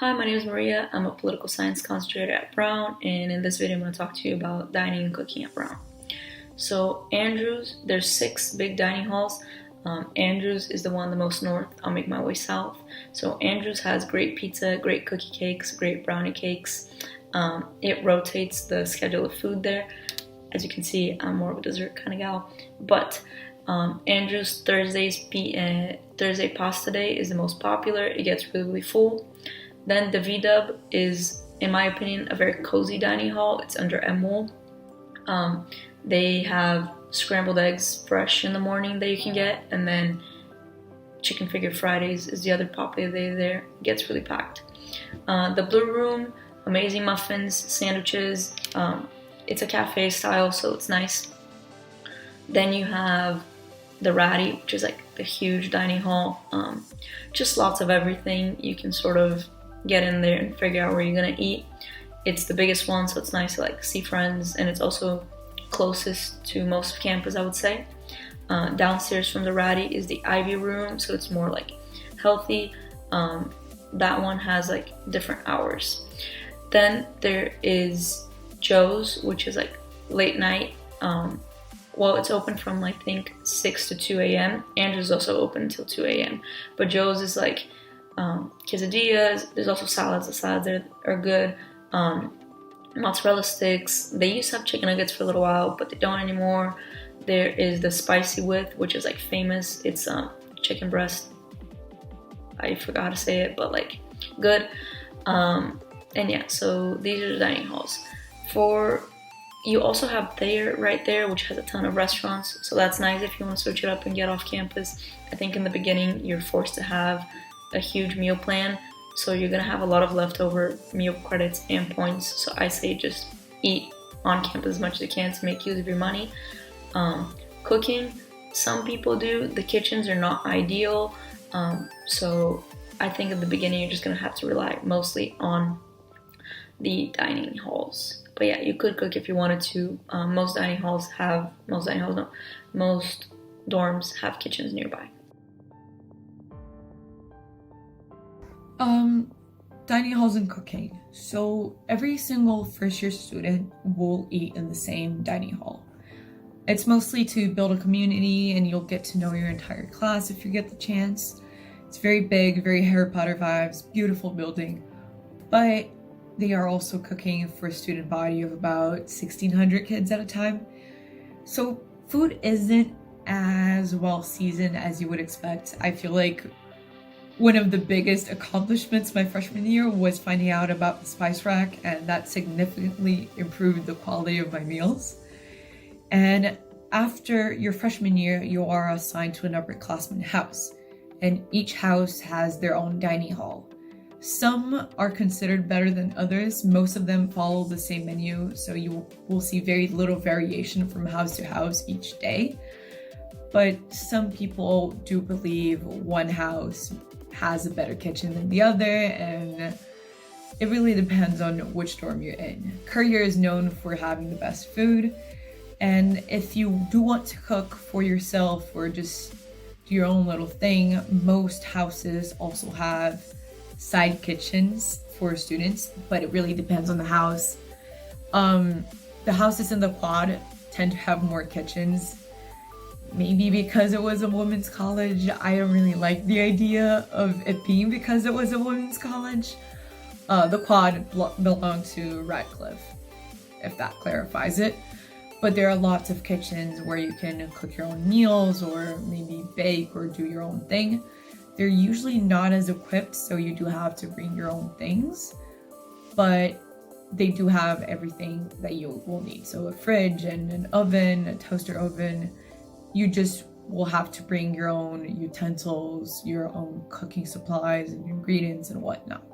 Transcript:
Hi, my name is Maria. I'm a political science concentrator at Brown, and in this video I'm going to talk to you about dining and cooking at Brown. So Andrews, there's 6 big dining halls. Andrews is the one the most north. I'll make my way south. So Andrews has great pizza, great cookie cakes, great brownie cakes. It rotates the schedule of food there. As you can see, I'm more of a dessert kind of gal. But Andrews Thursday pasta day is the most popular. It gets really full. Then the V-Dub is, in my opinion, a very cozy dining hall. It's under Emul. They have scrambled eggs fresh in the morning that you can get, and then Chicken Figure Fridays is the other popular day there. It gets really packed. The Blue Room, amazing muffins, sandwiches. It's a cafe style, so it's nice. Then you have the Ratty, which is like the huge dining hall. Just lots of everything. You can sort of get in there and figure out where you're gonna eat. It's the biggest one, so it's nice to like see friends, and it's also closest to most of campus, I would say. Downstairs from the Ratty is the Ivy Room, so it's more like healthy. That one has like different hours. Then there is Joe's, which is like late night. Well, it's open from I think 6 to 2 a.m. Andrew's is also open until 2 a.m. But Joe's is like quesadillas. There's also salads. The salads are good. Mozzarella sticks. They used to have chicken nuggets for a little while, but they don't anymore. There is the spicy with, which is like famous. It's chicken breast. I forgot how to say it, but like good. And yeah, so these are the dining halls. You also have Thayer right there, which has a ton of restaurants, so that's nice if you want to switch it up and get off campus. I think in the beginning you're forced to have a huge meal plan, so you're gonna have a lot of leftover meal credits and points, so I say just eat on campus as much as you can to make use of your money. Cooking, some people do. The kitchens are not ideal, so I think at the beginning you're just gonna have to rely mostly on the dining halls. But yeah, you could cook if you wanted to. Most dorms have kitchens nearby. Dining halls and cooking. So every single first year student will eat in the same dining hall. It's mostly to build a community, and you'll get to know your entire class if you get the chance. It's very big, very Harry Potter vibes, beautiful building, but they are also cooking for a student body of about 1,600 kids at a time. So food isn't as well seasoned as you would expect. I feel like one of the biggest accomplishments my freshman year was finding out about the spice rack, and that significantly improved the quality of my meals. And after your freshman year, you are assigned to an upperclassman house, and each house has their own dining hall. Some are considered better than others. Most of them follow the same menu, so you will see very little variation from house to house each day. But some people do believe one house has a better kitchen than the other, and it really depends on which dorm you're in. Courier is known for having the best food, and if you do want to cook for yourself or just do your own little thing, most houses also have side kitchens for students, but it really depends on the house. The houses in the quad tend to have more kitchens. Maybe because it was a women's college. I don't really like the idea of it being because it was a women's college. The quad belonged to Radcliffe, if that clarifies it. But there are lots of kitchens where you can cook your own meals or maybe bake or do your own thing. They're usually not as equipped, so you do have to bring your own things, but they do have everything that you will need. So a fridge and an oven, a toaster oven. You just will have to bring your own utensils, your own cooking supplies and ingredients and whatnot.